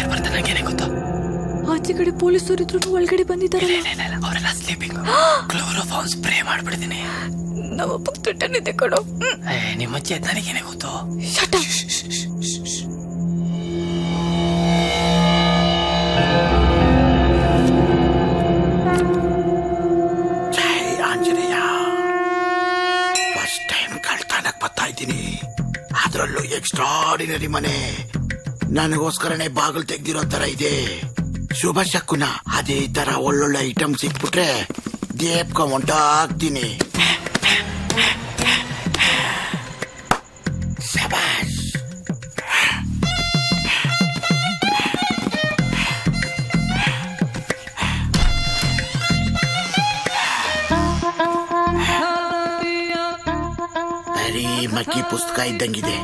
ಯಾರು ಬರ್ತಾರೆ ನಂಗೇನೆ ಗೊತ್ತು. ಆಚೆ ಕಡೆ ಪೊಲೀಸರು ಇದ್ರು ಒಳಗಡೆ ಬಂದಿದ್ದಾರಲ್ಲ. ಅವರೆಲ್ಲ ಸ್ಲೀಪಿಂಗ್. ಕ್ಲೋರೋಫಾರ್ಮ್ ಸ್ಪ್ರೇ ಮಾಡ್ಬಿಡ್ತೀನಿ. ನಮ್ಮಪ್ಪ ತುಟ್ಟನಿದೆ ಕೊಡು. ನಿಮ್ಮ ಅಜ್ಜಿ ಅದ್ ನನಗೇನೆ ಗೊತ್ತು. Shut up. ಜೈ ಆಂಜನೇಯ. ಫಸ್ಟ್ ಟೈಮ್ ಕಳ್ತನಕ್ ಬರ್ತಾ ಇದ್ದೀನಿ, ಅದ್ರಲ್ಲೂ ಎಕ್ಸ್ಟ್ರಾರ್ಡಿನರಿ ಮನೆ. ನನಗೋಸ್ಕರನೇ ಬಾಗಿಲು ತೆಗ್ದಿರೋ ತರ ಇದೆ. ಶುಭ ಶಕುನ. ಅದೇ ತರ ಒಳ್ಳೊಳ್ಳೆ ಐಟಮ್ ಸಿಕ್ಬಿಟ್ರೆ ದೇಪ್ಕ ಹೊಂಟಾಗ್ತೀನಿ. ಶಬಾಷ್. ಬರೀ ಮಕ್ಕಿ ಪುಸ್ತಕ ಇದ್ದಂಗಿದೆ.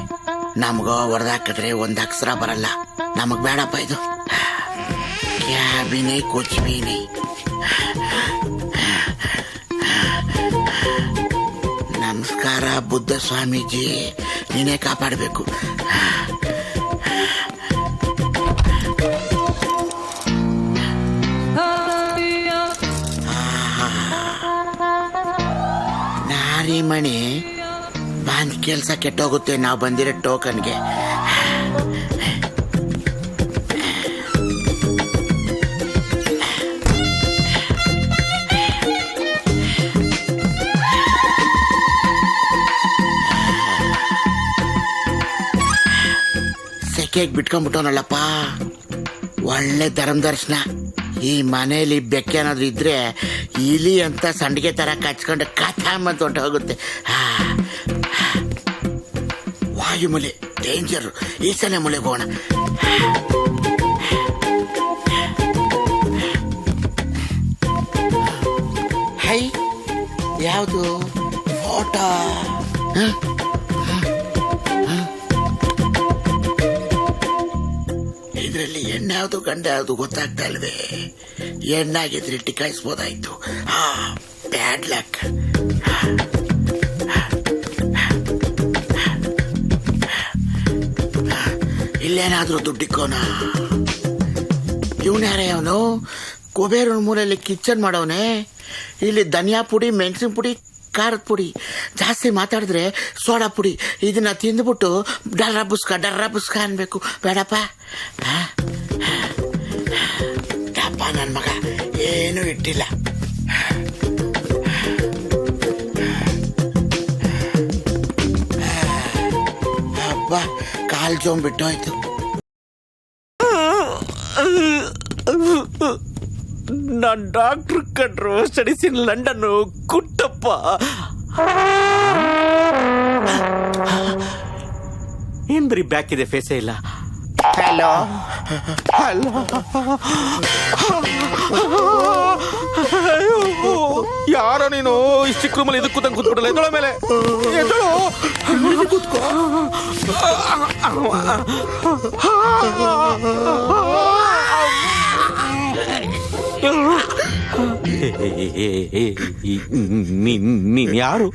ನಮ್ಗೋ ಹೊಡೆದಾಕಿದ್ರೆ ಒಂದ್ ಅಕ್ಷರ ಬರಲ್ಲ. ನಮಗ್ ಬೇಡಪ್ಪ ಇದು. ಕ್ಯಾ ಭಿ ನೈ ಕುಚ್ ಭಿ ನೈ. ನಮಸ್ಕಾರ ಬುದ್ಧ ಸ್ವಾಮೀಜಿ, ನೀನೇ ಕಾಪಾಡಬೇಕು. ನಾರಿಮಣಿ ಬಂದ್ ಕೆಲ್ಸ ಕೆಟ್ಟೋಗುತ್ತೆ ನಾವು ಬಂದಿರೋ ಟೋಕನ್ಗೆ. ಸೆಕೆಗೆ ಬಿಟ್ಕೊಂಡ್ಬಿಟ್ಟವನಲ್ಲಪ್ಪ. ಒಳ್ಳೆ ಧರ್ಮ ದರ್ಶನ. ಈ ಮನೇಲಿ ಬೆಕ್ಕೆ ಏನಾದ್ರು ಇದ್ರೆ ಇಲಿ ಅಂತ ಸಂಡಿಗೆ ತರ ಕಚ್ಕೊಂಡು ಕಥಾಮಂತ ಹೊಂಟು ಹೋಗುತ್ತೆ. ವಾಯುಮೂಲೆ ಡೇಂಜರ್. ಈಸನೆ ಮೂಲೆಗೆ ಹೋಗೋಣ. ಹೈ, ಯಾವುದು ಫೋಟೋ? ಇದರಲ್ಲಿ ಹೆಣ್ಣು ಯಾವುದು ಗಂಡ ಯಾವುದು ಗೊತ್ತಾಗ್ತಾ ಇಲ್ವೇ. ಹೆಣ್ಣಾಗಿದ್ರೆ ಟಿಕಾಯಿಸ್ಬೋದಾಯ್ತು. Bad luck. ಇಲ್ಲೇನಾದ್ರೂ ದುಡ್ಡಿಕ್ಕೋನ. ಇವನ್ಯಾರೇ ಅವನು? ಕುಬೇರನ ಮೂಲೆಯಲ್ಲಿ ಕಿಚನ್ ಮಾಡವನೆ. ಇಲ್ಲಿ ಧನಿಯಾ ಪುಡಿ, ಮೆಣಸಿನ ಪುಡಿ, ಖಾರದ ಪುಡಿ. ಜಾಸ್ತಿ ಮಾತಾಡಿದ್ರೆ ಸೋಡಾ ಪುಡಿ. ಇದನ್ನ ತಿಂದ್ಬಿಟ್ಟು ಡರ್ರ ಬುಸ್ಕ ಅನ್ಬೇಕು. ಬೇಡಪ್ಪ. ಡಬ್ಬ ನನ್ ಮಗ ಏನು ಇಟ್ಟಿಲ್ಲ. ಹಬ್ಬ ಕಾಲ್ ಜೋಂಬಿಟ್ಟೋಯ್ತು. ನಾನ್ ಡಾಕ್ಟರ್ ಕಂಡ್ರು ಸ್ಟಡೀಸ್ ಇನ್ ಲಂಡನ್ ಕುಟ್ಟಪ್ಪ. ಏನ್ ಬರೀ ಬ್ಯಾಕ್ ಇದೆ, ಫೇಸೇ ಇಲ್ಲ. Hello hello. ಯಾರೋ ನೀನು ಇಷ್ಟು ಚಿಕ್ಕ ರೂಮಲ್ಲಿ ಇದಕ್ಕೆ ಕೂತಂಗ್ ಕೂತ್ಬಿಡಲ್ಲ. ಎದ್ದೊಳ ಮೇಲೆ ಎದ್ದಳು. ಕೂತ್ಕೋ. ನೀನ್ ಯಾರು?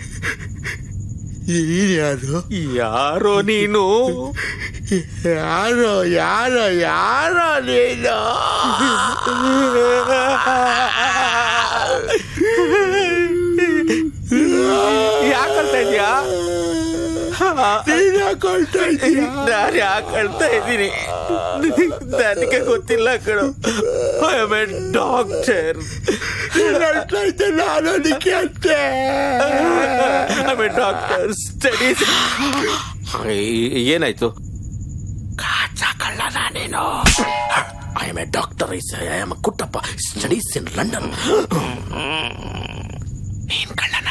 ಯಾರೋ ನೀನು? ಯಾರೋ ಯಾರೋ ಯಾರೋ ನೀನು? ಯಾಕಳ್ತಾ ಇದ್ಯಾ? ನಾನು ಯಾಕಳ್ತಾ ಇದ್ದೀನಿ ನನಗೆ ಗೊತ್ತಿಲ್ಲ ಕಣೋ. I am A doctor. ನಾನು ಅದಕ್ಕೆ ಅಂತೆ. I am A doctor studies. ಏನಾಯ್ತು? ಕಾಚಕಳ್ಳ ನಾನೇನು? I am A doctor. I am Kuttappa. Studies in London. ನೀನ್ ಕಳ್ಳನ?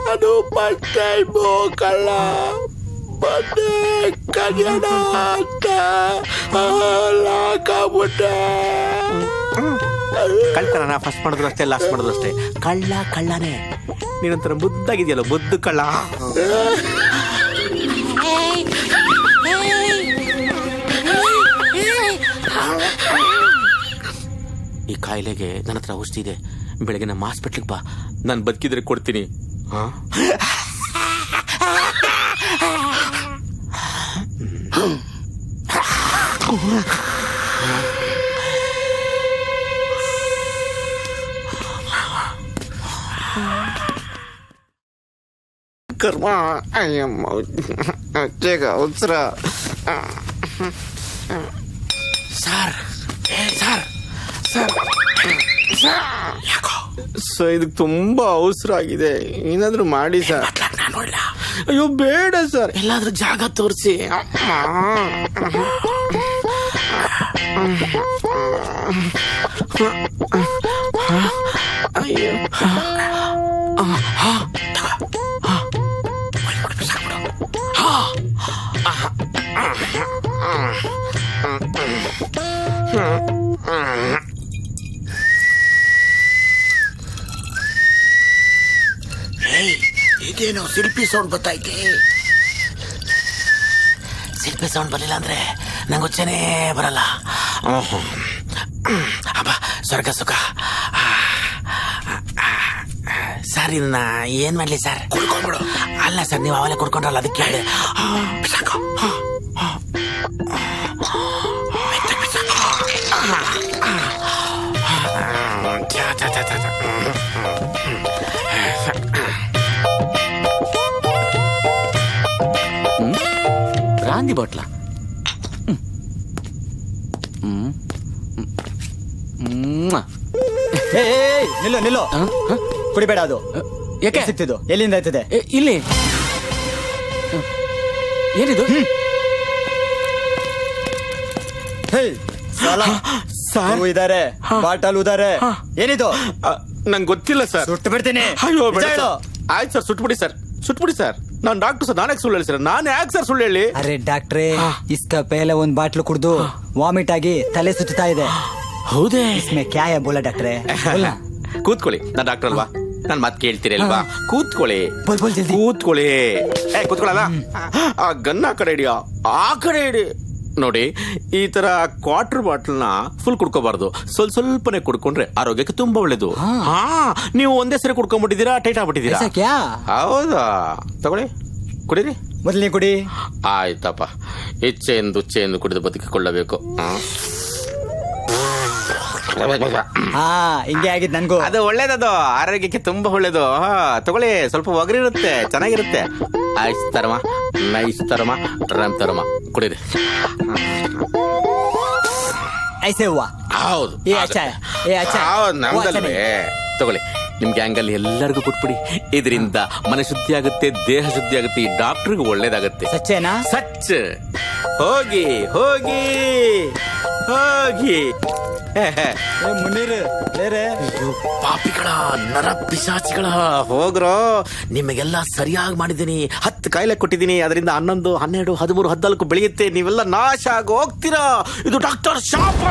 ನಾನು ಫಸ್ಟ್ ಟೈಮ್ ಕಳ್ಳ. ಬಂದೆ ಕಲ್ಯಾಣ ಅಂತ ಲಾಕಾಗ್ಬಿಟ್ಟೆ. ಕಳ್ತನ ಫಸ್ಟ್ ಮಾಡಿದ್ರು ಅಷ್ಟೇ, ಲಾಸ್ಟ್ ಮಾಡಿದ್ರು ಅಷ್ಟೇ. ಕಳ್ಳನೇ. ನೀನಂತರ ಮುದ್ದಾಗಿದೆಯಲ್ಲ, ಮುದ್ದು ಕಳ್ಳ. ಈ ಕಾಯಿಲೆಗೆ ನನ್ನ ಹತ್ರ ಔಷಧಿ ಇದೆ. ಬೆಳಗ್ಗೆ ನಮ್ಮ ಹಾಸ್ಪಿಟ್ಲಿಗೆ ಬಾ, ನಾನು ಬದುಕಿದ್ರೆ ಕೊಡ್ತೀನಿ. ಕರ್ಮ ಅಯ್ಯಮ್ಮ ಅಜ್ಜಗ ಅವಸರ. ಸರ್ ಸರ್ ಸರ್ ಯಾಕೋ ಸೊ ಇದಕ್ಕೆ ತುಂಬಾ ಅವಸರ ಆಗಿದೆ, ಏನಾದ್ರೂ ಮಾಡಿ ಸರ್. ಮತ್ಲಾಗ್ ನಾನು ಒಳ್ಳ ಅಯ್ಯೋ ಬೇಡ ಸರ್. ಎಲ್ಲಾದ್ರೂ ಜಾಗ ತೋರಿಸಿ. ಅಯ್ಯೋ ಇದೇನೋ ಶಿಲ್ಪಿ ಸೌಂಡ್ ಬರ್ತೈತೆ. ಶಿಲ್ಪಿ ಸೌಂಡ್ ಬರಲಿಲ್ಲ ಅಂದ್ರೆ ನಂಗೆ ಹುಚ್ಚನೇ ಬರಲ್ಲ. ಅಬ್ಬ ಸ್ವರ್ಗ ಸುಖ. ಸರ್ ಇದನ್ನ ಏನ್ ಮಾಡ್ಲಿ ಸರ್? ಕುಡ್ಕೊಂಡ್ಬಿಡು. ಅಲ್ಲ ಸರ್, ನೀವು ಅವೆಲ್ಲ ಕುಡ್ಕೊಂಡ್ರಲ್ಲ, ಅದಕ್ಕೆ ಹೇಳಿ. ರಾಂದಿ ಬಾಟ್ಲ. ನಿಲ್ಲೋ ನಿಲ್ಲೋ, ಕುಡಿಬೇಡ. ಅದು ಯಾಕೆ ಸಿಕ್ತಿದ್ದು ಎಲ್ಲಿಂದ ಆಯ್ತದೆ? ಇಲ್ಲಿ ಏನಿದು? ಸರ್ ಇದಾರೆ, ಬಾಟಲ್ ಉದಾರೆ. ಏನಿದು? ನಂಗೆ ಗೊತ್ತಿಲ್ಲ ಸರ್. ಸುಟ್ಟು ಬಿಡ್ತೀನಿ. ಅಯ್ಯೋ ಬೇಡ ನಿಜ ಹೇಳು. ಸರ್. ಆಯ್ತು ಸರ್, ಸುಟ್ಬಿಡಿ ಸರ್, ಸುಟ್ಬಿಡಿ ಸರ್. ನಾನು ಡಾಕ್ಟರ್ ಸರ್, ನಾನು ಯಾಕೆ ಸುಳ್ಳು ಹೇಳಿ ಸರ್? ನಾನು ಯಾಕೆ ಸರ್ ಸುಳ್ಳು ಹೇಳಿ? ಅರೆ ಡಾಕ್ಟ್ರೇ, ಇಸ್ಕ ಪೇಲೆ ಒಂದ್ ಬಾಟ್ಲು ಕುಡ್ದು ವಾಮಿಟ್ ಆಗಿ ತಲೆ ಸುತ್ತಾ ಇದೆ. ಹೌದೇ? ಇಸ್ಮೆ ಕ್ಯಾ ಹೈ ಬೋಲಾ ಡಾಕ್ಟ್ರೇ? ಬೋಲಾ. ಕೂತ್ಕೊಳ್ಳಿ, ನಾನು ಡಾಕ್ಟರ್ ಅಲ್ವಾ? ನಾನು ಮಾತು ಕೇಳ್ತೀರಲ್ವಾ? ಕೂತ್ಕೊಳ್ಳಿ ಬೋಲ್ ಬೋಲ್ ಜಲ್ದಿ. ಕೂತ್ಕೊಳ್ಳಿ. ಕೂತ್ಕೊಳ್ಳಲ್ಲ. ಆ ಗನ್ನ ಆ ಕಡೆ ಇಡಿಯೋ, ಆ ಕಡೆ ಇಡಿ. ನೋಡಿ, ಈ ತರ ಕ್ವಾರ್ಟರ್ ಬಾಟಲ್ ನ ಫುಲ್ ಕುಡ್ಕೋಬಾರ್ದು. ಸ್ವಲ್ಪನೇ ಕುಡ್ಕೊಂಡ್ರೆ ಆರೋಗ್ಯಕ್ಕೆ ತುಂಬಾ ಒಳ್ಳೇದು. ಹಾ, ನೀವು ಒಂದೇ ಸರಿ ಕುಡ್ಕೊಂಡ್ಬಿಟ್ಟಿದ್ದೀರಾ, ಟೈಟ್ ಆಗ್ಬಿಟ್ಟಿದ್ದೀರಾ. ಐಸಾ ಕ್ಯಾ? ಹೌದಾ? ತಗೊಳ್ಳಿ, ಕುಡೀರಿ. ಮೊದಲು ನೀ ಕುಡಿ. ಆಯ್ತಪ್ಪ, ಇಚ್ಛೆಯಿಂದ ಕುಡಿದು ಬದುಕಿಕೊಳ್ಳಬೇಕು. ಹಾ, ಹಿಂಗೆ ಆಗಿದ್ ನನ್ಗೂ. ಅದು ಒಳ್ಳೇದದು, ಆರೋಗ್ಯಕ್ಕೆ ತುಂಬಾ ಒಳ್ಳೇದು. ತಗೊಳ್ಳಿ, ಸ್ವಲ್ಪ ಒಗರಿರುತ್ತೆ, ಚೆನ್ನಾಗಿರುತ್ತೆ. ಐಸ್ ತರಮ, ನೈಸ್ ತರಮ, ರಮ್ ತರಮ, ಕುಡೀರಿ. ಐಸೆ ಹೂವ. ಹೌದು, ಏ ಅಚ್ಚಾ, ಏ ಅಚ್ಚಾ. ಹೌದು, ನಮ್ದಲ್ವೇ? ಓ, ತಗೊಳ್ಳಿ, ನಿಮ್ ಗ್ಯಾಂಗಲ್ಲಿ ಎಲ್ಲರಿಗೂ ಕೊಟ್ಬಿಡಿ. ಇದರಿಂದ ಮನ ಶುದ್ಧಿ ಆಗುತ್ತೆ, ದೇಹ ಶುದ್ಧಿ ಆಗುತ್ತೆ, ಈ ಡಾಕ್ಟರ್ಗೆ ಒಳ್ಳೇದಾಗುತ್ತೆ. ಸಚ್ಚೇನಾ? ಸಚ್. ಹೋಗಿ ಹೋಗಿ ಹೋಗಿ. ಮುನ್ನೀರು ಬೇರೆ ಪಾಪಿಗಳ, ನರ ಪಿಶಾಚಿಗಳ, ಹೋಗ್ರೋ. ನಿಮಗೆಲ್ಲ ಸರಿಯಾಗಿ ಮಾಡಿದ್ದೀನಿ. 10 ಕಾಯಿಲೆ ಕೊಟ್ಟಿದ್ದೀನಿ, ಅದರಿಂದ 11, 12, 13, 14 ಬೆಳೆಯುತ್ತೆ. ನೀವೆಲ್ಲ ನಾಶ ಆಗಿ ಹೋಗ್ತೀರಾ. ಇದು ಡಾಕ್ಟರ್ ಶಾಪ.